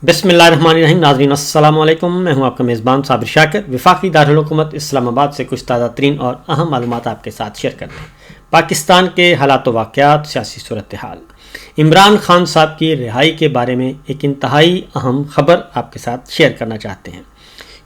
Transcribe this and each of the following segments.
बिस्मिल्लाहिर्रहमानिर्रहीम। नाज़रीन अस्सलाम वालेकुम। मैं हूं आपका मेज़बान साबिर शाकिर। वफाकी दारुल हुकूमत इस्लामाबाद से कुछ ताज़ा तरीन और अहम मालूमात आपके साथ शेयर करते हैं। पाकिस्तान के हालात वाक़यात, सियासी सूरत हाल, इमरान खान साहब की रिहाई के बारे में एक इंतहाई अहम खबर आपके साथ शेयर करना चाहते हैं,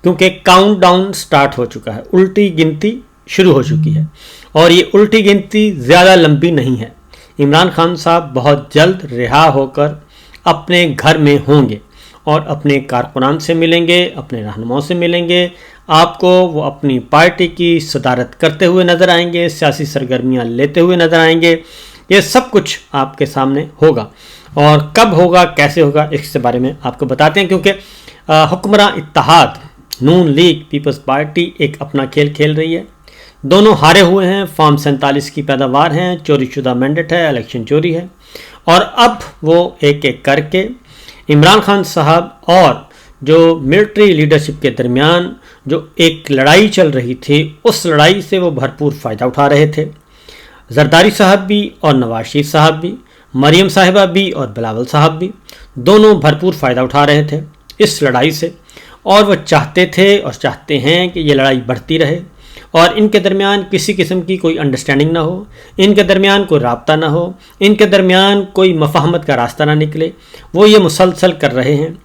क्योंकि काउंटडाउन स्टार्ट हो चुका है, उल्टी गिनती शुरू हो चुकी है और ये उल्टी गिनती ज़्यादा लंबी नहीं है। इमरान खान साहब बहुत जल्द रिहा होकर अपने घर में होंगे और अपने कारकुनान से मिलेंगे, अपने रहनुमाओं से मिलेंगे। आपको वो अपनी पार्टी की सदारत करते हुए नज़र आएंगे, सियासी सरगर्मियाँ लेते हुए नज़र आएंगे। ये सब कुछ आपके सामने होगा और कब होगा, कैसे होगा, इसके बारे में आपको बताते हैं, क्योंकि हुक्मरान इत्तेहाद नून लीग पीपल्स पार्टी एक अपना खेल खेल रही है। दोनों हारे हुए हैं, फॉर्म 47 की पैदावार हैं, चोरीशुदा मैंडेट है, इलेक्शन चोरी है और अब वो एक एक करके इमरान खान साहब और जो मिलिट्री लीडरशिप के दरमियान जो एक लड़ाई चल रही थी, उस लड़ाई से वो भरपूर फ़ायदा उठा रहे थे। जरदारी साहब भी और नवाज शरीफ साहब भी, मरियम साहिबा भी और बिलावल साहब भी, दोनों भरपूर फ़ायदा उठा रहे थे इस लड़ाई से और वो चाहते थे और चाहते हैं कि ये लड़ाई बढ़ती रहे और इनके दरमियान किसी किस्म की कोई अंडरस्टैंडिंग ना हो, इनके दरमियान कोई राब्ता ना हो, इनके दरमियान कोई मफाहमत का रास्ता ना निकले। वो ये मुसलसल कर रहे हैं।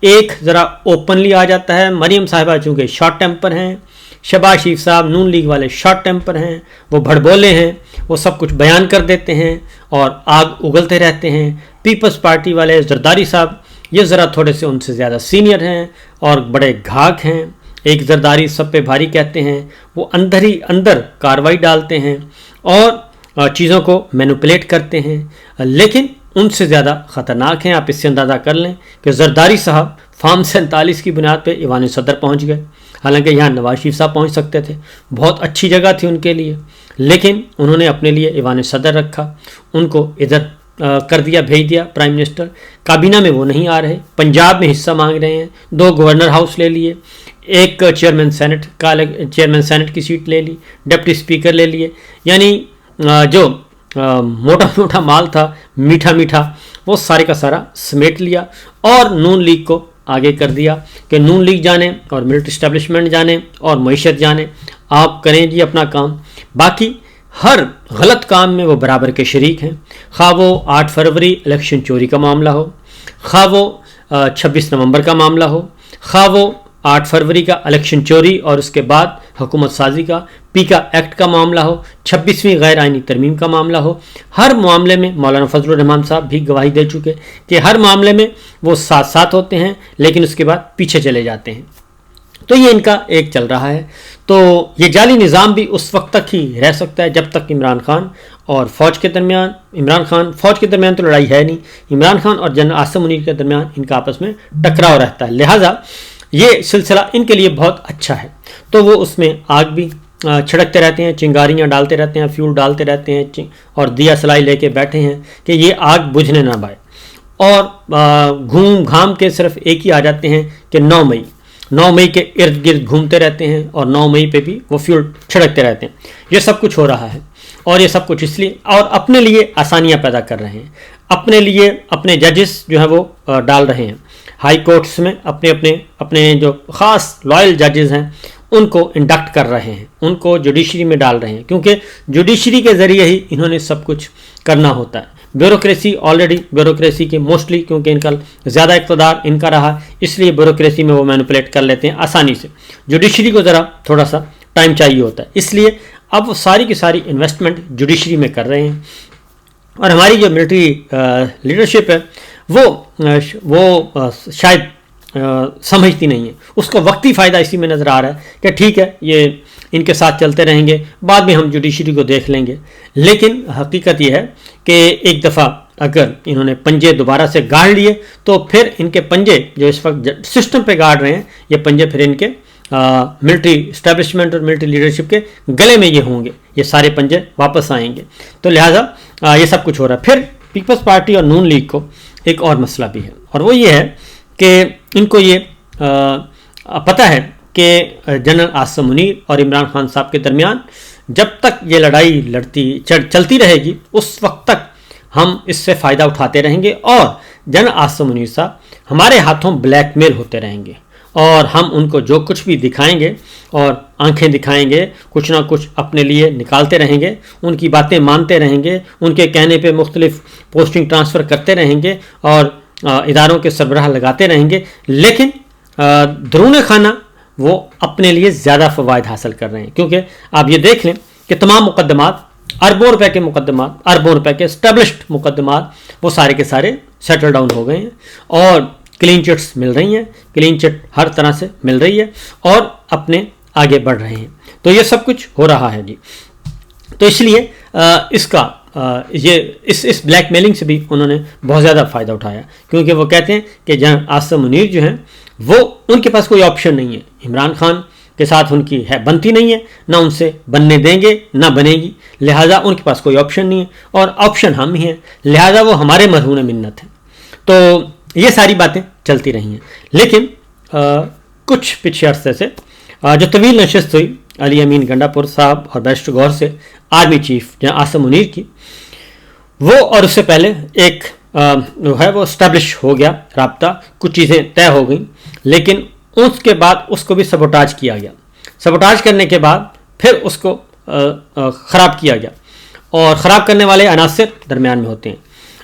एक ज़रा ओपनली आ जाता है, मरियम साहिबा चूँकि शॉर्ट टेम्पर हैं, शहबाज शरीफ साहब नून लीग वाले शॉर्ट टेम्पर हैं, वो भड़बोले हैं, वो सब कुछ बयान कर देते हैं और आग उगलते रहते हैं। पीपल्स पार्टी वाले जरदारी साहब ये ज़रा थोड़े से उनसे ज़्यादा सीनियर हैं और बड़े घाक हैं। एक जरदारी सब पे भारी कहते हैं, वो अंदर ही अंदर कार्रवाई डालते हैं और चीज़ों को मैनिपुलेट करते हैं, लेकिन उनसे ज़्यादा ख़तरनाक हैं। आप इससे अंदाज़ा कर लें कि जरदारी साहब फॉर्म 47 की बुनियाद पे ईवान सदर पहुंच गए। हालांकि यहाँ नवाज शरीफ साहब पहुंच सकते थे, बहुत अच्छी जगह थी उनके लिए, लेकिन उन्होंने अपने लिए ईवान सदर रखा, उनको इधर कर दिया, भेज दिया प्राइम मिनिस्टर। काबीना में वो नहीं आ रहे, पंजाब में हिस्सा मांग रहे हैं, 2 गवर्नर हाउस ले लिए, एक चेयरमैन सेनेट की सीट ले ली, डिप्टी स्पीकर ले लिए। यानी जो मोटा मोटा माल था, मीठा मीठा, वो सारे का सारा समेट लिया और नून लीग को आगे कर दिया कि नून लीग जाने और मिलिट्री इस्टेब्लिशमेंट जाने और मईशत जाने, आप करें जी अपना काम। बाकी हर गलत काम में वो बराबर के शरीक हैं, खा वो 8 फरवरी इलेक्शन चोरी का मामला हो, खा वो 26 नवंबर का मामला हो, खा वो 8 फरवरी का इलेक्शन चोरी और उसके बाद हुकूमत साजी का पीका एक्ट का मामला हो, 26वीं गैर आइनी तरमीम का मामला हो। हर मामले में मौलाना फजलुर रहमान साहब भी गवाही दे चुके कि हर मामले में वो साथ साथ होते हैं, लेकिन उसके बाद पीछे चले जाते हैं। तो ये इनका एक चल रहा है। तो ये जाली निज़ाम भी उस वक्त तक ही रह सकता है जब तक इमरान खान और फ़ौज के दरमियान, फ़ौज के दरमियान तो लड़ाई है नहीं, इमरान खान और जनरल आसिम मुनीर के दरमियान इनका आपस में टकराव रहता है। लिहाजा ये सिलसिला इनके लिए बहुत अच्छा है। तो वो उसमें आग भी छिड़कते रहते हैं, चिंगारियाँ डालते रहते हैं, फ्यूल डालते रहते हैं और दिया सलाई लेके बैठे हैं कि ये आग बुझने ना पाए। और घूम घाम के सिर्फ एक ही आ जाते हैं कि 9 मई के इर्द गिर्द घूमते रहते हैं और 9 मई पे भी वो फ्यूल छिड़कते रहते हैं। ये सब कुछ हो रहा है और ये सब कुछ इसलिए, और अपने लिए आसानियाँ पैदा कर रहे हैं, अपने लिए अपने जजेस जो है वो डाल रहे हैं हाई कोर्ट्स में, अपने जो ख़ास लॉयल जजेस हैं उनको इंडक्ट कर रहे हैं, उनको जुडिशरी में डाल रहे हैं, क्योंकि जुडिशरी के ज़रिए ही इन्होंने सब कुछ करना होता है। ब्यूरोक्रेसी ऑलरेडी ब्यूरोक्रेसी के मोस्टली, क्योंकि इनका ज़्यादा इक़्तिदार इनका रहा, इसलिए ब्यूरोक्रेसी में वो मैनिपुलेट कर लेते हैं आसानी से। जुडिशरी को ज़रा थोड़ा सा टाइम चाहिए होता है, इसलिए अब वो सारी की सारी इन्वेस्टमेंट जुडिशरी में कर रहे हैं। और हमारी जो मिलिट्री लीडरशिप है वो शायद समझती नहीं है, उसको वक्ती फ़ायदा इसी में नज़र आ रहा है कि ठीक है ये इनके साथ चलते रहेंगे, बाद में हम जुडिशरी को देख लेंगे। लेकिन हकीकत ये है कि एक दफ़ा अगर इन्होंने पंजे दोबारा से गाड़ लिए तो फिर इनके पंजे जो इस वक्त सिस्टम पे गाड़ रहे हैं, ये पंजे फिर इनके मिलिट्री इस्टेब्लिशमेंट और मिलिट्री लीडरशिप के गले में ये होंगे, ये सारे पंजे वापस आएंगे। तो लिहाजा ये सब कुछ हो रहा है। फिर पीपल्स पार्टी और नून लीग को एक और मसला भी है, और वो ये है कि इनको ये पता है कि जनरल आसिम मुनीर और इमरान खान साहब के दरमियान जब तक ये लड़ाई चलती रहेगी, उस वक्त तक हम इससे फ़ायदा उठाते रहेंगे और जनरल आसिम मुनीर साहब हमारे हाथों ब्लैक मेल होते रहेंगे और हम उनको जो कुछ भी दिखाएंगे और आंखें दिखाएंगे, कुछ ना कुछ अपने लिए निकालते रहेंगे, उनकी बातें मानते रहेंगे, उनके कहने पे मुख्तलिफ पोस्टिंग ट्रांसफ़र करते रहेंगे और इदारों के सरबराह लगाते रहेंगे, लेकिन दरून खाना वो अपने लिए ज़्यादा फ़वाइद हासिल कर रहे हैं। क्योंकि आप ये देख लें कि तमाम मुकदमात, अरबों रुपए के मुकदमात, अरबों रुपए के स्टैब्लिश्ड मुकदमात, वो सारे के सारे सेटल डाउन हो गए हैं और क्लीन चिट्स मिल रही हैं, क्लीन चिट हर तरह से मिल रही है और अपने आगे बढ़ रहे हैं। तो ये सब कुछ हो रहा है जी। तो इसलिए इस ब्लैकमेलिंग से भी उन्होंने बहुत ज़्यादा फ़ायदा उठाया, क्योंकि वो कहते हैं कि जनरल आसिम मुनीर जो हैं वो, उनके पास कोई ऑप्शन नहीं है, इमरान खान के साथ उनकी बनती नहीं है, ना उनसे बनने देंगे ना बनेगी, लिहाजा उनके पास कोई ऑप्शन नहीं है और ऑप्शन हम ही हैं, लिहाजा वो हमारे मरहून मिन्नत हैं। तो ये सारी बातें चलती रही हैं। लेकिन कुछ पिछले अरसे से जो तवील नशस्त हुई अली अमीन गंडापुर साहब और बैरिस्टर गौहर से army chief general Asim Munir की, वो और उससे पहले एक जो है वो स्टैब्लिश हो गया राब्ता, कुछ चीज़ें तय हो गई, लेकिन उसके बाद उसको भी सबोटाज किया गया। सबोटाज करने के बाद फिर उसको ख़राब किया गया और ख़राब करने वाले अनासर दरमियान में होते हैं।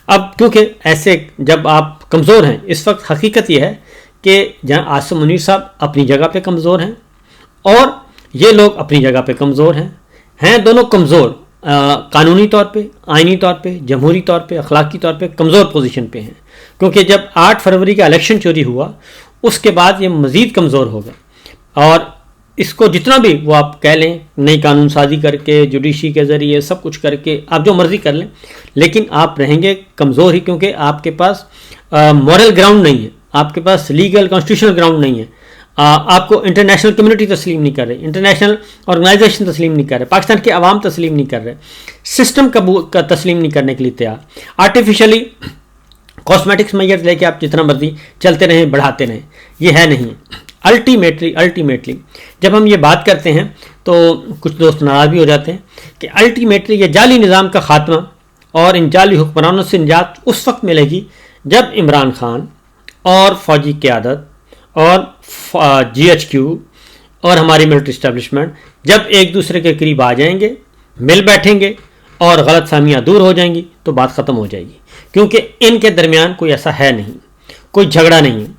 अब क्योंकि ऐसे जब आप कमज़ोर हैं, इस वक्त हकीकत यह है कि जहाँ आसिम मुनीर साहब अपनी जगह पे कमज़ोर हैं और ये लोग अपनी जगह पे कमज़ोर हैं दोनों कमज़ोर, कानूनी तौर पे, आइनी तौर पे, जमहूरी तौर पे, अखलाकी तौर पे कमज़ोर पोजीशन पे हैं। क्योंकि जब 8 फरवरी का इलेक्शन चोरी हुआ उसके बाद ये मज़ीद कमज़ोर हो गए और इसको जितना भी वो आप कह लें, नई कानून साजी करके, जुडिशरी के ज़रिए सब कुछ करके आप जो मर्ज़ी कर लें, लेकिन आप रहेंगे कमज़ोर ही, क्योंकि आपके पास मॉरल ग्राउंड नहीं है, आपके पास लीगल कॉन्स्टिट्यूशनल ग्राउंड नहीं है, आपको इंटरनेशनल कम्युनिटी तस्लीम नहीं कर रही, इंटरनेशनल ऑर्गेनाइजेशन तस्लीम नहीं कर रहे, पाकिस्तान के अवाम तस्लीम नहीं कर रहे, सिस्टम का तस्लीम नहीं करने के लिए तैयार, आर्टिफिशियली कॉस्मेटिक्स मेजर्स लेके आप जितना मर्जी चलते रहें, बढ़ाते रहें, ये है नहीं। अल्टीमेटली जब हम ये बात करते हैं तो कुछ दोस्त नाराज़ भी हो जाते हैं कि अल्टीमेटली ये जाली निज़ाम का ख़ात्मा और इन जाली हुक्मरानों से निजात उस वक्त मिलेगी जब इमरान खान और फ़ौजी क़यादत और GHQ और हमारी मिलिट्री इस्टेब्लिशमेंट जब एक दूसरे के करीब आ जाएंगे, मिल बैठेंगे और गलत फहमियाँ दूर हो जाएंगी तो बात ख़त्म हो जाएगी। क्योंकि इनके दरमियान कोई ऐसा है नहीं, कोई झगड़ा नहीं है।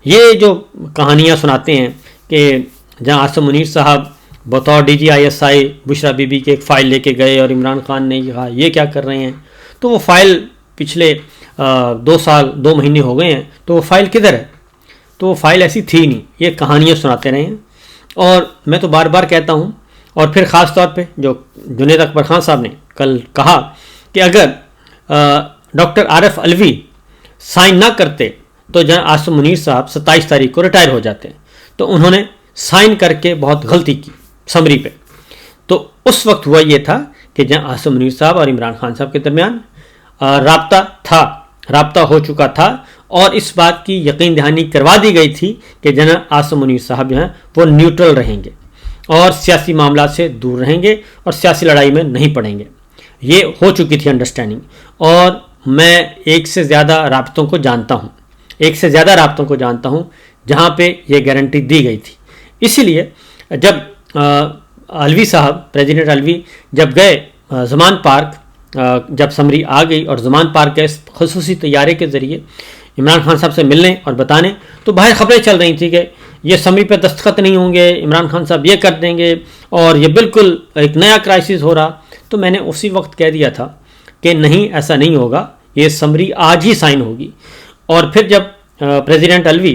ये जो कहानियाँ सुनाते हैं कि जहाँ आसिम मुनीर साहब बतौर DGISI बुशरा बीबी के एक फ़ाइल लेके गए और इमरान खान ने कहा ये क्या कर रहे हैं, तो वो फ़ाइल पिछले 2 महीने हो गए हैं, तो वो फ़ाइल किधर है? तो वो फ़ाइल ऐसी थी नहीं। ये कहानियाँ सुनाते रहे हैं और मैं तो बार बार कहता हूँ, और फिर ख़ास तौर पे जो जुनैद अकबर खान साहब ने कल कहा कि अगर डॉक्टर आरिफ अलवी साइन ना करते तो जनरल आसिम मुनीर साहब 27 तारीख को रिटायर हो जाते हैं। तो उन्होंने साइन करके बहुत गलती की समरी पे। तो उस वक्त हुआ ये था कि जनरल आसिम मुनीर साहब और इमरान खान साहब के दरमियान राब्ता हो चुका था और इस बात की यकीन दहानी करवा दी गई थी कि जनरल आसिम मुनीर साहब जो हैं वो न्यूट्रल रहेंगे और सियासी मामला से दूर रहेंगे और सियासी लड़ाई में नहीं पड़ेंगे। ये हो चुकी थी अंडरस्टैंडिंग और मैं एक से ज़्यादा राब्तों को जानता हूँ जहाँ पे ये गारंटी दी गई थी। इसीलिए जब अलवी साहब, प्रेसिडेंट अलवी जब गए ज़मान पार्क, जब समरी आ गई और ज़मान पार्क के खसूसी तैयारे के ज़रिए इमरान खान साहब से मिलने और बताने, तो बाहर खबरें चल रही थी कि ये समरी पे दस्तखत नहीं होंगे, इमरान खान साहब ये कर देंगे और ये बिल्कुल एक नया क्राइसिस हो रहा। तो मैंने उसी वक्त कह दिया था कि नहीं, ऐसा नहीं होगा, ये समरी आज ही साइन होगी। और फिर जब प्रेसिडेंट अलवी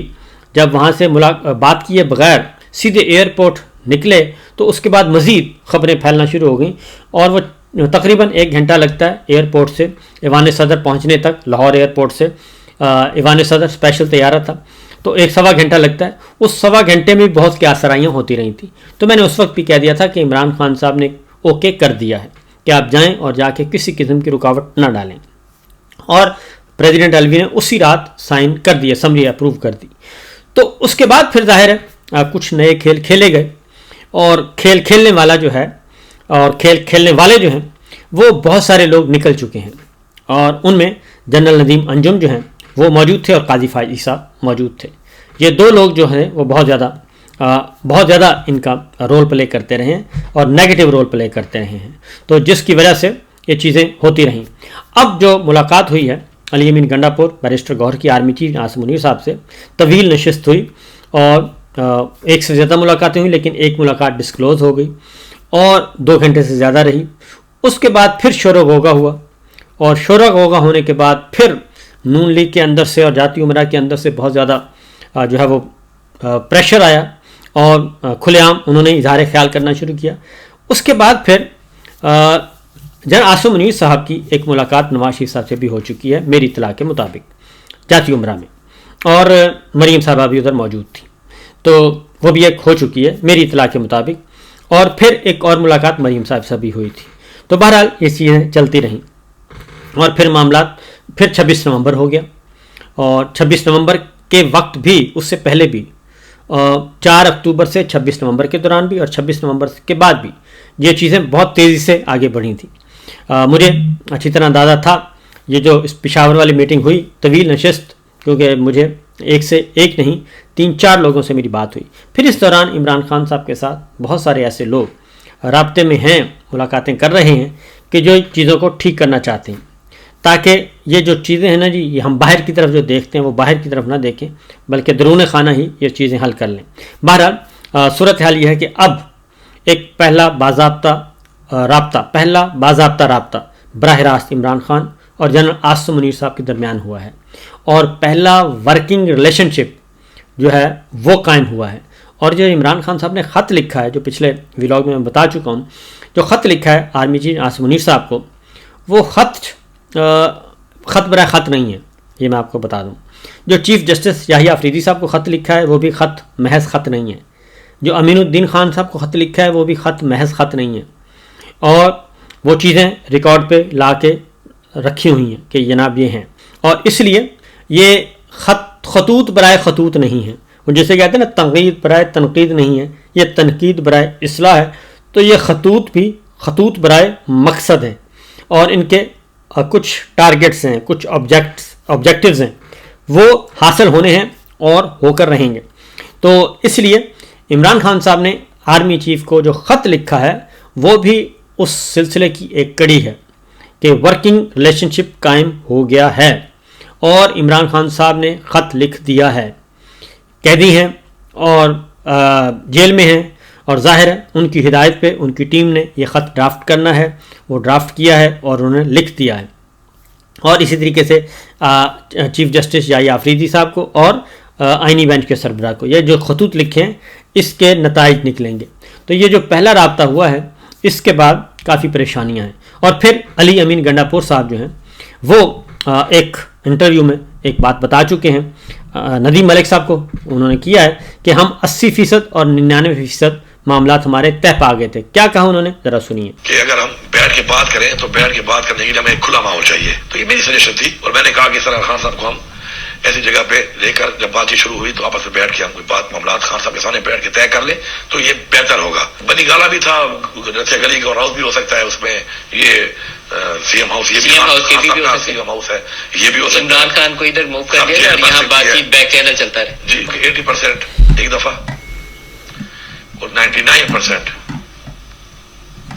जब वहाँ से बात किए बगैर सीधे एयरपोर्ट निकले तो उसके बाद मज़ीद ख़बरें फैलना शुरू हो गई और वो तकरीबन 1 घंटा लगता है एयरपोर्ट से ईवान सदर पहुँचने तक। लाहौर एयरपोर्ट से ईवान सदर स्पेशल तैयारा था तो 1-1.25 घंटा लगता है। उस 1.25 घंटे में बहुत सी आसराइयाँ होती रही थी। तो मैंने उस वक्त भी कह दिया था कि इमरान खान साहब ने ओके कर दिया है कि आप जाएं और जाके किसी किस्म की रुकावट ना डालें। और प्रेसिडेंट अलवी ने उसी रात साइन कर दिया, समरी अप्रूव कर दी। तो उसके बाद फिर जाहिर है कुछ नए खेल खेले गए और खेल खेलने वाला जो है और खेल खेलने वाले जो हैं वो बहुत सारे लोग निकल चुके हैं और उनमें जनरल नदीम अंजुम जो हैं وہ موجود تھے اور قاضی فائزی صاحب موجود تھے. یہ دو لوگ جو ہیں وہ بہت زیادہ ان کا رول پلے کرتے رہے ہیں اور نیگیٹو رول پلے کرتے رہے ہیں, تو جس کی وجہ سے یہ چیزیں ہوتی رہیں. اب جو ملاقات ہوئی ہے علی امین گنڈا پور بیرسٹر گوہر کی آرمی چیف عاصم منیر صاحب سے, طویل نشست ہوئی اور ایک سے زیادہ ملاقاتیں ہوئی, لیکن ایک ملاقات ڈسکلوز ہو گئی اور 2 گھنٹے سے زیادہ رہی. اس کے بعد پھر شور و غوغا ہوا, اور شور و غوغا ہونے کے بعد پھر نون لیگ کے اندر سے اور جاتی امراء کے اندر سے بہت زیادہ جو ہے وہ پریشر آیا اور کھلے عام انہوں نے اظہار خیال کرنا شروع کیا. اس کے بعد پھر جنرل عاصم منیر صاحب کی ایک ملاقات نواز شریف صاحب سے بھی ہو چکی ہے میری اطلاع کے مطابق جاتی امراء میں, اور مریم صاحبہ بھی ادھر موجود تھی, تو وہ بھی ایک ہو چکی ہے میری اطلاع کے مطابق. اور پھر ایک اور ملاقات مریم صاحب سے بھی ہوئی تھی. تو بہرحال یہ چیزیں چلتی رہیں اور پھر معاملات پھر 26 نومبر ہو گیا, اور 26 نومبر کے وقت بھی اس سے پہلے بھی 4 اکتوبر سے 26 نومبر کے دوران بھی اور 26 نومبر کے بعد بھی یہ چیزیں بہت تیزی سے آگے بڑھی تھیں. مجھے اچھی طرح اندازہ تھا یہ جو اس پشاور والی میٹنگ ہوئی, طویل نشست, کیونکہ مجھے ایک سے ایک نہیں 3-4 لوگوں سے میری بات ہوئی. پھر اس دوران عمران خان صاحب کے ساتھ بہت سارے ایسے لوگ رابطے میں ہیں, ملاقاتیں کر رہے ہیں کہ جو چیزوں کو ٹھیک کرنا چاہتے ہیں, تاکہ یہ جو چیزیں ہیں نا جی, یہ ہم باہر کی طرف جو دیکھتے ہیں وہ باہر کی طرف نہ دیکھیں بلکہ درون خانہ ہی یہ چیزیں حل کر لیں. بہرحال صورتحال یہ ہے کہ اب ایک پہلا باضابطہ رابطہ براہ راست عمران خان اور جنرل عاصم منیر صاحب کے درمیان ہوا ہے, اور پہلا ورکنگ ریلیشن شپ جو ہے وہ قائم ہوا ہے. اور جو عمران خان صاحب نے خط لکھا ہے, جو پچھلے ولاگ میں بتا چکا ہوں, جو خط لکھا ہے آرمی چیف عاصم منیر صاحب کو, وہ خط برائے خط نہیں ہے, یہ میں آپ کو بتا دوں. جو چیف جسٹس یحییٰ آفریدی صاحب کو خط لکھا ہے وہ بھی خط محض خط نہیں ہے. جو امین الدین خان صاحب کو خط لکھا ہے وہ بھی خط محض خط نہیں ہے, اور وہ چیزیں ریکارڈ پہ لا کے رکھی ہوئی ہیں کہ جناب یہ ہیں. اور اس لیے یہ خطوط برائے خطوط نہیں ہے, وہ جیسے کہتے ہیں نا تنقید برائے تنقید نہیں ہے, یہ تنقید برائے اصلاح ہے. تو یہ خطوط بھی خطوط برائے مقصد ہیں, اور ان کے کچھ ٹارگٹس ہیں, کچھ آبجیکٹیوز ہیں, وہ حاصل ہونے ہیں اور ہو کر رہیں گے. تو اس لیے عمران خان صاحب نے آرمی چیف کو جو خط لکھا ہے وہ بھی اس سلسلے کی ایک کڑی ہے کہ ورکنگ ریلیشن شپ قائم ہو گیا ہے, اور عمران خان صاحب نے خط لکھ دیا ہے. قیدی ہیں اور جیل میں ہیں, اور ظاہر ہے ان کی ہدایت پہ ان کی ٹیم نے یہ خط ڈرافٹ کرنا ہے, وہ ڈرافٹ کیا ہے اور انہوں نے لکھ دیا ہے. اور اسی طریقے سے چیف جسٹس یحییٰ آفریدی صاحب کو اور آئینی بینچ کے سربراہ کو یہ جو خطوط لکھے ہیں اس کے نتائج نکلیں گے. تو یہ جو پہلا رابطہ ہوا ہے اس کے بعد کافی پریشانیاں ہیں. اور پھر علی امین گنڈا پور صاحب جو ہیں وہ ایک انٹرویو میں ایک بات بتا چکے ہیں ندیم ملک صاحب کو, انہوں نے کیا ہے کہ ہم 80% اور 99% معاملات ہمارے طے پا گئے تھے. کیا کہا انہوں نے, ذرا سنیے. کہ اگر ہم بیٹھ کے بات کریں تو بیٹھ کے بات کرنے کے لیے ہمیں ایک کھلا ماحول چاہیے. تو یہ میری سجیشن تھی, اور میں نے کہا کہ سر خان صاحب کو ہم ایسی جگہ پہ لے کر جب بات چیت شروع ہوئی تو آپس میں بیٹھ کے ہم کوئی بات معاملات خان صاحب کے سامنے بیٹھ کے طے کر لیں تو یہ بہتر ہوگا. بنی گالا بھی تھا, رتھیا گلی کا ہاؤس بھی ہو سکتا ہے, اس میں یہ سی ایم ہاؤس, یہ بھی سی ایم ہاؤس ہے, یہ بھی ہو سکتا ہے. عمران خان کو ادھر موو کر دیا اور یہاں باقی بیک چینل چلتا ہے جی. 80% ایک دفعہ اور 99%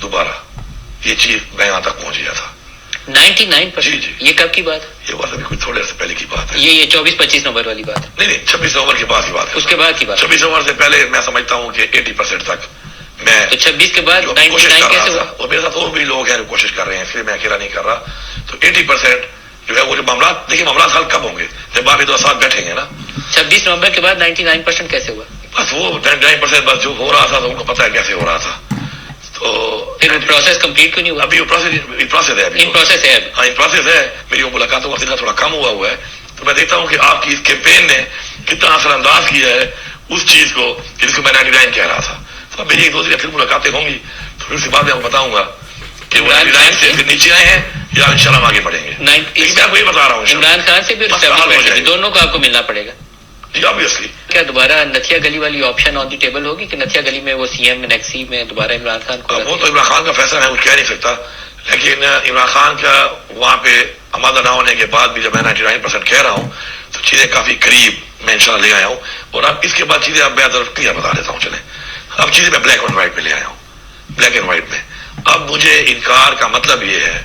دوبارہ, یہ چیز میں یہاں تک پہنچ گیا تھا. 99%؟ یہ کب کی بات؟ یہ بات ابھی کچھ تھوڑے عرصے پہلے کی بات ہے. یہ 24-25 نومبر والی بات؟ نہیں 26 نومبر کے بعد کی بات ہے. اس کے بعد کی بات؟ 26 نومبر سے پہلے میں سمجھتا ہوں کہ 80% تک میں, تو 26 کے بعد 99 کیسے ہوا؟ اور میرے ساتھ اور بھی لوگ ہیں جو کوشش کر رہے ہیں, اس لیے میں اکیلا نہیں کر رہا. تو 80% جو ہے وہ جو معاملات, دیکھیں معاملات حل کب ہوں گے جب باقی دو ساتھ بیٹھیں گے نا. 26 نومبر کے بعد 99% کیسے ہوا؟ بس وہ 99% بس جو ہو رہا تھا تو ان کو پتا ہے کیسے ہو رہا تھا. تو پھر پروسیس کمپلیٹ کیوں نہیں ہوا؟ ابھی وہ پروسیس ہے. ہاں ان پروسیس ہے. میری وہ ملاقاتوں کا سلسلہ تھوڑا کم ہوا ہے, تو میں دیکھتا ہوں کہ آپ کی اس کیمپین نے کتنا اثر انداز کیا ہے اس چیز کو جس کو میں 99 کہہ رہا تھا. تو میری ایک دوسری پھر ملاقاتیں ہوں گی تو پھر اس کے بعد میں آپ کو بتاؤں گا کہ وہ 99 سے پھر نیچے آئے ہیں یا انشاءاللہ ہم آگے بڑھیں گے. میں آپ کو یہ بتا رہا ہوں عمران خان سے بھی دونوں کو آپ کو ملنا پڑے گا. جی آبویسلی. کیا دوبارہ نتھیا گلی والی آپشن آن دی ٹیبل ہوگی کہ نتھیا گلی میں وہ سی ایم نیکسی میں دوبارہ عمران خان کو؟ وہ تو عمران خان کا فیصلہ ہے, وہ کہہ نہیں سکتا, لیکن عمران خان کا وہاں پہ آمادہ نہ ہونے کے بعد بھی جب میں 99% کہہ رہا ہوں تو چیزیں کافی قریب میں انشاءاللہ لے آیا ہوں. اور اب اس کے بعد چیزیں اب بہتر کلیئر بتا دیتا ہوں. چلیں اب چیزیں میں بلیک اینڈ وائٹ میں لے آیا ہوں. بلیک اینڈ وائٹ میں اب مجھے انکار کا مطلب یہ ہے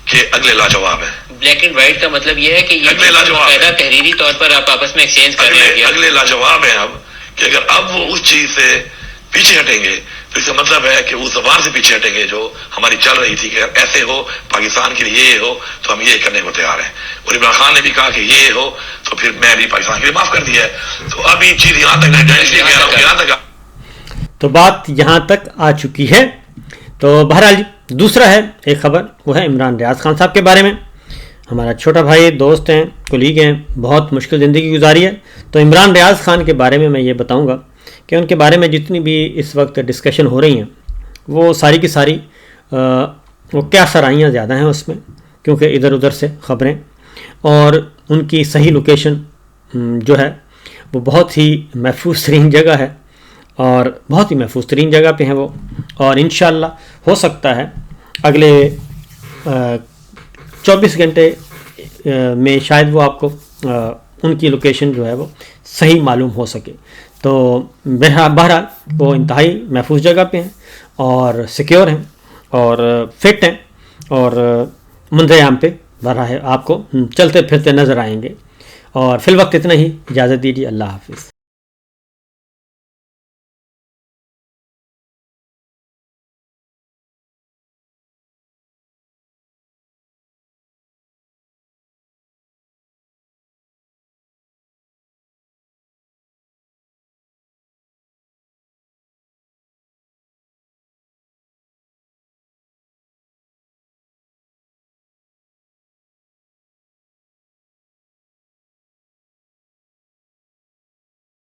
کہ اگلے لاجواب ہے. بلیک اینڈ وائٹ کا مطلب یہ ہے کہ یہ اگلے لاجواب ہے. تحریری طور پر آپ آپس میں ایکسچینج کر رہے ہیں. اگلے لاجواب ہے اب کہ اگر اب وہ اس چیز سے پیچھے ہٹیں گے تو اس کا مطلب ہے کہ اس زبان سے پیچھے ہٹیں گے جو ہماری چل رہی تھی کہ اگر ایسے ہو پاکستان کے لیے یہ ہو تو ہم یہ کرنے کو تیار ہیں. اور عمران خان نے بھی کہا کہ یہ ہو تو پھر میں بھی پاکستان کے لیے معاف کر دیا ہے. تو اب یہ چیز یہاں تک یہاں تک تو بات یہاں تک آ چکی ہے. تو بہرحال دوسرا ہے ایک خبر، وہ ہے عمران ریاض خان صاحب کے بارے میں. ہمارا چھوٹا بھائی، دوست ہیں، کولیگ ہیں، بہت مشکل زندگی گزاری ہے. تو عمران ریاض خان کے بارے میں یہ بتاؤں گا کہ ان کے بارے میں جتنی بھی اس وقت ڈسکشن ہو رہی ہیں وہ ساری کی ساری وہ کیا سرائیاں زیادہ ہیں اس میں، کیونکہ ادھر ادھر سے خبریں، اور ان کی صحیح لوکیشن جو ہے وہ بہت ہی محفوظ ترین جگہ ہے، اور بہت ہی محفوظ ترین جگہ پہ ہیں وہ. اور انشاءاللہ ہو سکتا ہے اگلے 24 گھنٹے میں شاید وہ آپ کو ان کی لوکیشن جو ہے وہ صحیح معلوم ہو سکے. تو بہرحال وہ انتہائی محفوظ جگہ پہ ہیں اور سیکیور ہیں اور فٹ ہیں اور منظر عام پہ بہرحال آپ کو چلتے پھرتے نظر آئیں گے. اور فی الوقت اتنا ہی، اجازت دیجیے، اللہ حافظ.